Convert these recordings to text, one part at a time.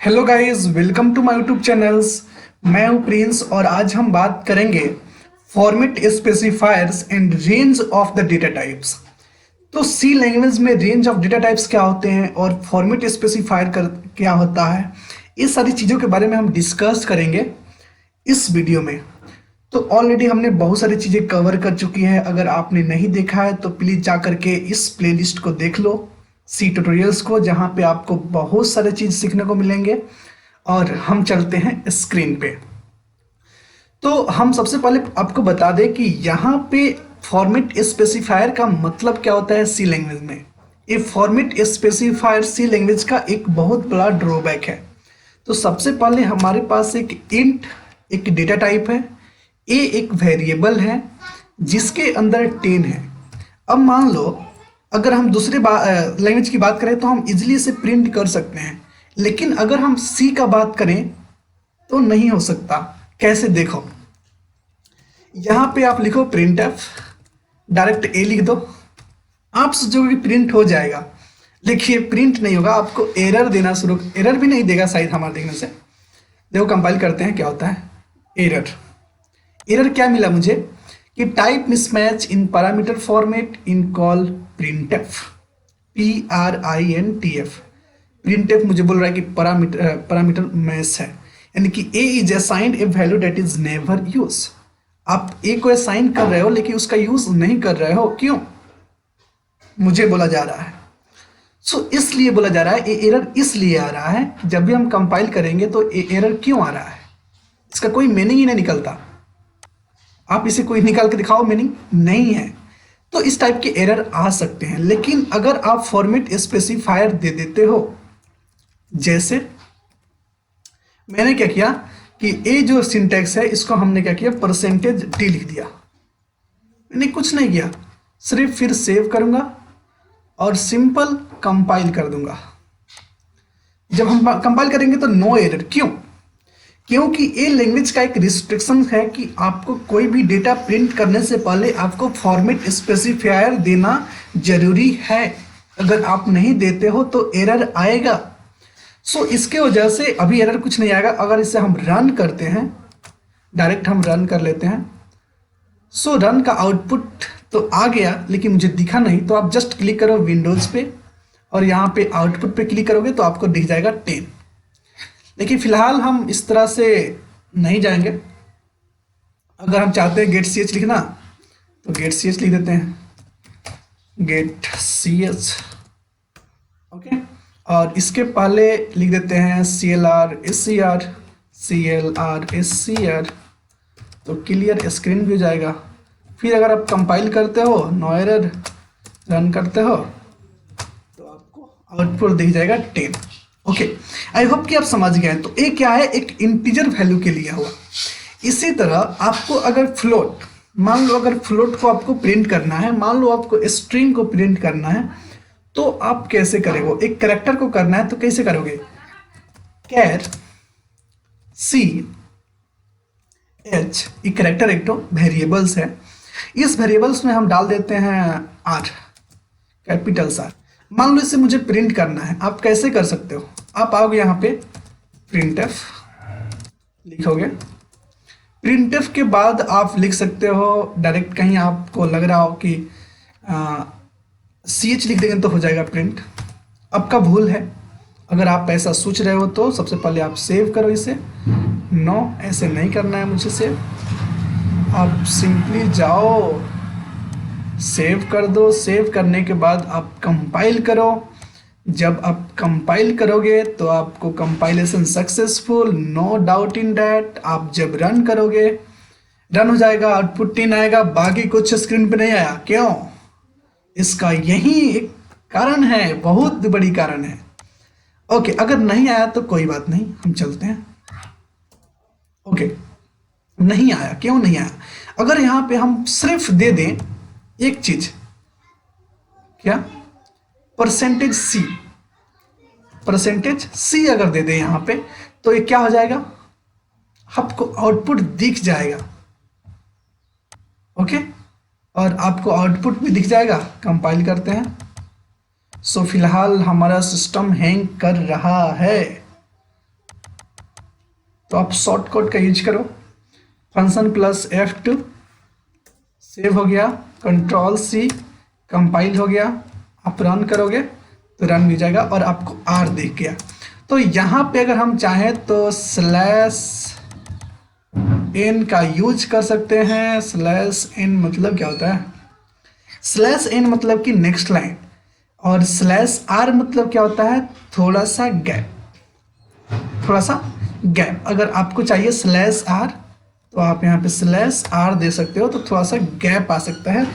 Hello guys, welcome to my YouTube channels. मैं हूं प्रिंस और आज हम बात करेंगे format specifiers and range of the data types. तो सी लैंग्वेज में रेंज ऑफ डेटा टाइप्स क्या होते हैं और फॉर्मेट स्पेसिफायर क्या होता है, इस सारी चीज़ों के बारे में हम डिस्कस करेंगे इस वीडियो में। तो ऑलरेडी हमने बहुत सारी चीज़ें कवर कर चुकी है। अगर आपने नहीं देखा है तो प्लीज़ जा करके इस प्लेलिस्ट को देख लो, सी ट्यूटोरियल्स को, जहाँ पे आपको बहुत सारे चीज़ सीखने को मिलेंगे। और हम चलते हैं स्क्रीन पे। तो हम सबसे पहले आपको बता दें कि यहाँ पे फॉर्मेट स्पेसिफायर का मतलब क्या होता है सी लैंग्वेज में। ये फॉर्मेट स्पेसिफायर सी लैंग्वेज का एक बहुत बड़ा ड्रॉबैक है। तो सबसे पहले हमारे पास एक इंट एक डेटा टाइप है, ए एक वेरिएबल है जिसके अंदर 10 है। अब मान लो अगर हम दूसरे लैंग्वेज की बात करें तो हम इजीली इसे प्रिंट कर सकते हैं, लेकिन अगर हम सी का बात करें तो नहीं हो सकता। कैसे, देखो यहाँ पे आप लिखो प्रिंट एफ, डायरेक्ट ए लिख दो, आप सोचोगे कि प्रिंट हो जाएगा। देखिए प्रिंट नहीं होगा, आपको एरर देना शुरू, एरर भी नहीं देगा शायद हमारे देखने से। देखो कंपाइल करते हैं क्या होता है। एरर, एरर क्या मिला मुझे कि type mismatch in parameter format in call printf, PRINTF। Printf मुझे बोल रहा है कि पैरामीटर मैच है, यानी कि A is assigned a value that is never use. आप ए को असाइन कर रहे हो लेकिन उसका यूज नहीं कर रहे हो, क्यों मुझे बोला जा रहा है। इसलिए बोला जा रहा है, ये एरर इसलिए आ रहा है। जब भी हम कंपाइल करेंगे तो ये एरर क्यों आ रहा है, इसका कोई मीनिंग ही नहीं निकलता। आप इसे कोई निकाल के दिखाओ, मीनिंग नहीं है। तो इस टाइप के एरर आ सकते हैं। लेकिन अगर आप फॉर्मेट स्पेसिफायर दे देते हो, जैसे मैंने क्या किया कि ए जो सिंटैक्स है इसको हमने क्या किया, %d लिख दिया। मैंने कुछ नहीं किया, सिर्फ फिर सेव करूंगा और सिंपल कंपाइल कर दूंगा। जब हम कंपाइल करेंगे तो नो एरर, क्यों? क्योंकि ये लैंग्वेज का एक रिस्ट्रिक्शन है कि आपको कोई भी डेटा प्रिंट करने से पहले आपको फॉर्मेट स्पेसिफायर देना जरूरी है। अगर आप नहीं देते हो तो एरर आएगा। इसके वजह से अभी एरर कुछ नहीं आएगा। अगर इसे हम रन करते हैं, डायरेक्ट हम रन कर लेते हैं, रन का आउटपुट तो आ गया लेकिन मुझे दिखा नहीं। तो आप जस्ट क्लिक करो विंडोज पे और यहाँ पे आउटपुट पे क्लिक करोगे तो आपको दिख जाएगा 10। लेकिन फिलहाल हम इस तरह से नहीं जाएंगे। अगर हम चाहते हैं गेट ch लिखना तो गेट ch लिख देते हैं, गेट ch, ओके। और इसके पहले लिख देते हैं CLR SCR, तो क्लियर स्क्रीन भी हो जाएगा। फिर अगर आप कंपाइल करते हो, नो एरर, रन करते हो तो आपको आउटपुट दिख जाएगा 10। ओके, आई होप कि आप समझ गए हैं। तो ये क्या है, एक इंटीजर वैल्यू के लिए हुआ। इसी तरह आपको अगर फ्लोट, मान लो अगर फ्लोट को आपको प्रिंट करना है, मान लो आपको स्ट्रिंग को प्रिंट करना है, तो आप कैसे करेंगे? एक कैरेक्टर को करना है तो कैसे करोगे? कैर सी एच, ये कैरेक्टर एक तो वेरिएबल्स है। इस वेरिएबल्स में हम डाल देते हैं आर, कैपिटल आर। मान लो इसे मुझे प्रिंट करना है, आप कैसे कर सकते हो? आप आओगे यहाँ पे printf लिखोगे, printf के बाद आप लिख सकते हो डायरेक्ट, कहीं आपको लग रहा हो कि ch लिख देंगे तो हो जाएगा प्रिंट। आपका भूल है, अगर आप ऐसा सोच रहे हो तो सबसे पहले आप सेव करो इसे। नो, ऐसे नहीं करना है मुझे सेव। आप सिंपली जाओ, सेव कर दो। सेव करने के बाद आप कंपाइल करो। जब आप कंपाइल करोगे तो आपको compilation successful, no doubt in that. आप जब रन करोगे, रन हो जाएगा, आउटपुट 10 आएगा, बाकी कुछ स्क्रीन पे नहीं आया। क्यों? इसका यही एक कारण है, बहुत बड़ी कारण है। ओके, अगर नहीं आया तो कोई बात नहीं, हम चलते हैं। ओके, नहीं आया, क्यों नहीं आया? अगर यहाँ पे हम सिर्फ दे दें एक चीज, क्या, %c अगर दे दें यहाँ पे तो ये क्या हो जाएगा, आपको आउटपुट दिख जाएगा। ओके, और आपको आउटपुट भी दिख जाएगा। कंपाइल करते हैं। फिलहाल हमारा सिस्टम हैंग कर रहा है। तो आप शॉर्टकट का यूज करो, फंक्शन प्लस F2, सेव हो गया, कंट्रोल C, कंपाइल हो गया, आप रन करोगे तो रन हो जाएगा और आपको R दिख गया। तो यहाँ पे अगर हम चाहें तो /n का यूज कर सकते हैं। /n मतलब क्या होता है? /n मतलब कि नेक्स्ट लाइन, और /r मतलब क्या होता है? थोड़ा सा गैप, थोड़ा सा गैप। अगर आपको चाहिए /r तो आप यहाँ पे /r दे सकते हो, तो थोड़ा सा गैप आ सकता है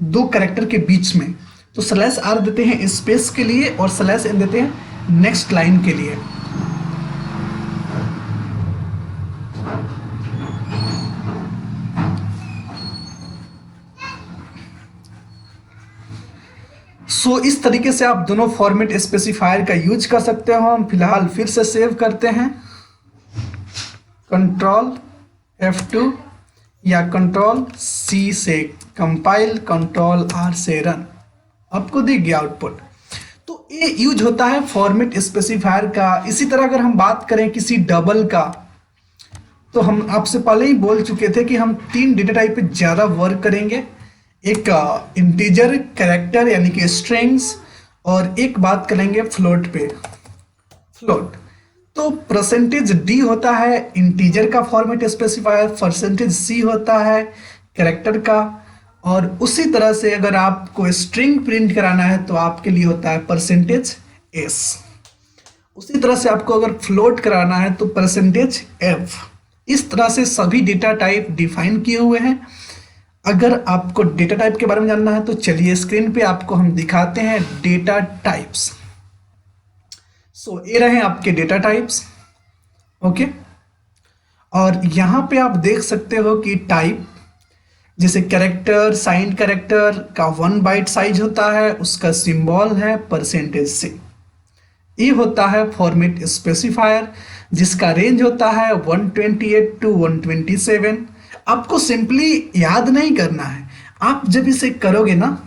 दो कैरेक्टर के बीच में। तो /r देते हैं स्पेस के लिए और /n देते हैं नेक्स्ट लाइन के लिए। सो इस तरीके से आप दोनों फॉर्मेट स्पेसिफायर का यूज कर सकते हो। हम फिलहाल फिर से सेव करते हैं, कंट्रोल F2 या कंट्रोल C से कंपाइल, कंट्रोल R से रन, आपको दिख गया आउटपुट। तो ये यूज होता है फॉर्मेट स्पेसिफायर का। इसी तरह अगर हम बात करें किसी डबल का, तो हम आपसे पहले ही बोल चुके थे कि हम 3 डेटा टाइप पे ज़्यादा वर्क करेंगे, एक इंटीजर कैरेक्टर यानी कि स्ट्रिंग्स, और एक बात करेंगे फ्लोट पे, फ्लोट। तो %d होता है इंटीजर का फॉर्मेट स्पेसिफायर, %c होता है कैरेक्टर का, और उसी तरह से अगर आपको स्ट्रिंग प्रिंट कराना है तो आपके लिए होता है %s। उसी तरह से आपको अगर फ्लोट कराना है तो %f। इस तरह से सभी डेटा टाइप डिफाइन किए हुए हैं। अगर आपको डेटा टाइप के बारे में जानना है तो चलिए स्क्रीन पे आपको हम दिखाते हैं डेटा टाइप्स। सो ये रहे आपके डेटा टाइप्स, ओके। और यहाँ पे आप देख सकते हो कि टाइप, जैसे कैरेक्टर, साइंड कैरेक्टर का 1 बाइट साइज होता है, उसका सिंबल है %c। ये होता है फॉर्मेट स्पेसिफायर जिसका रेंज होता है 128 to 127। आपको सिंपली याद नहीं करना है, आप जब इसे करोगे ना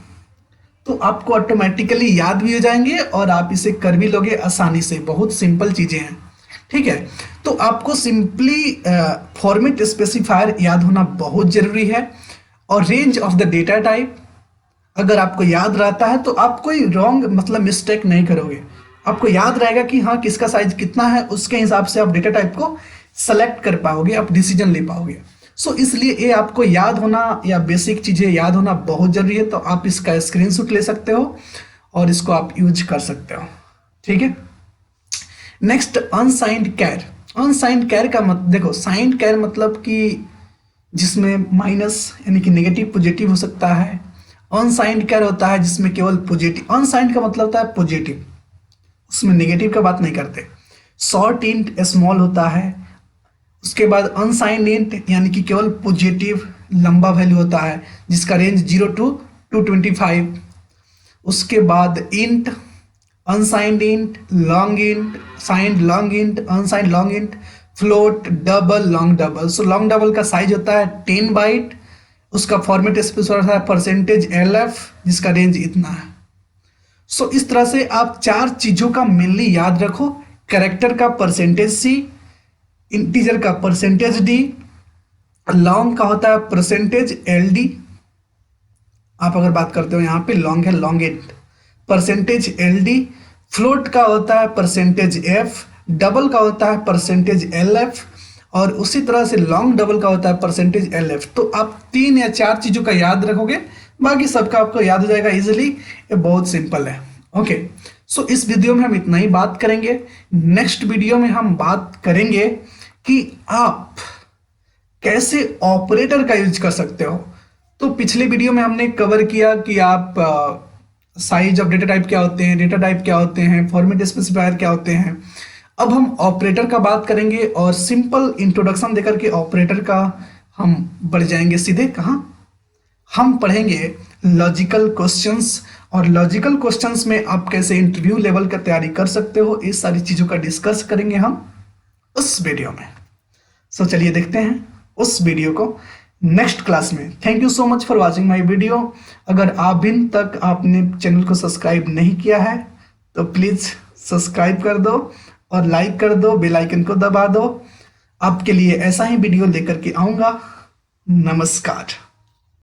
तो आपको ऑटोमेटिकली याद भी हो जाएंगे और आप इसे कर भी लोगे आसानी से। बहुत सिंपल चीज़ें हैं, ठीक है। तो आपको सिंपली फॉर्मेट स्पेसिफायर याद होना बहुत ज़रूरी है। और range of the data type अगर आपको याद रहता है तो आप कोई रॉन्ग मतलब मिस्टेक नहीं करोगे। आपको याद रहेगा कि हाँ किसका साइज कितना है, उसके हिसाब से आप डेटा टाइप को सेलेक्ट कर पाओगे, आप डिसीजन ले पाओगे। सो इसलिए ये आपको याद होना या बेसिक चीज़ें याद होना बहुत ज़रूरी है। तो आप इसका स्क्रीनशॉट ले सकते हो और इसको आप यूज कर सकते हो, ठीक है। नेक्स्ट अनसाइंड कैर। अनसाइंड कैर का देखो, साइंड कैर मतलब कि जिसमें माइनस यानी कि नेगेटिव पॉजिटिव हो सकता है। अनसाइंड कैर होता है जिसमें केवल पॉजिटिव। अनसाइंड का मतलब होता है पॉजिटिव, उसमें नेगेटिव का बात नहीं करते। शॉर्ट इंट स्मॉल होता है। उसके बाद अनसाइंड इंट यानी कि केवल पॉजिटिव लंबा वैल्यू होता है जिसका रेंज 0 to 225। उसके बाद int, unsigned int, long int, signed long int, unsigned long int, float, double, long double. So long double का साइज होता है 10 बाइट। उसका फॉर्मेट स्पेसिफायर होता है %lf जिसका रेंज इतना है। सो इस तरह से आप 4 चीज़ों का मेनली याद रखो। कैरेक्टर का %c, इंटीजर का %d, लॉन्ग का होता है %ld। आप अगर बात करते हो यहाँ पे लॉन्ग है, लॉन्ग इंट, %ld। फ्लोट का होता है %f, डबल का होता है %lf, और उसी तरह से लॉन्ग डबल का होता है %lf। तो आप 3 या 4 चीज़ों का याद रखोगे, बाकी सबका आपको याद हो जाएगा इजीली। ये बहुत सिंपल है, ओके। सो इस वीडियो में हम इतना ही बात करेंगे। नेक्स्ट वीडियो में हम बात करेंगे कि आप कैसे ऑपरेटर का यूज कर सकते हो। तो पिछले वीडियो में हमने कवर किया कि आप साइज ऑफ डेटा टाइप क्या होते हैं, डेटा टाइप क्या होते हैं, फॉर्मेट स्पेसिफायर क्या होते हैं। अब हम ऑपरेटर का बात करेंगे और सिंपल इंट्रोडक्शन देकर के ऑपरेटर का हम बढ़ जाएंगे सीधे कहाँ, हम पढ़ेंगे लॉजिकल क्वेश्चंस। और लॉजिकल क्वेश्चंस में आप कैसे इंटरव्यू लेवल का तैयारी कर सकते हो, इस सारी चीज़ों का डिस्कस करेंगे हम उस वीडियो में। सो चलिए देखते हैं उस वीडियो को नेक्स्ट क्लास में। Thank you so much for watching my video. अगर अभी तक आपने चैनल को सब्सक्राइब नहीं किया है तो प्लीज़ सब्सक्राइब कर दो और लाइक कर दो, बेल आइकन को दबा दो। आपके लिए ऐसा ही वीडियो लेकर के आऊंगा। नमस्कार।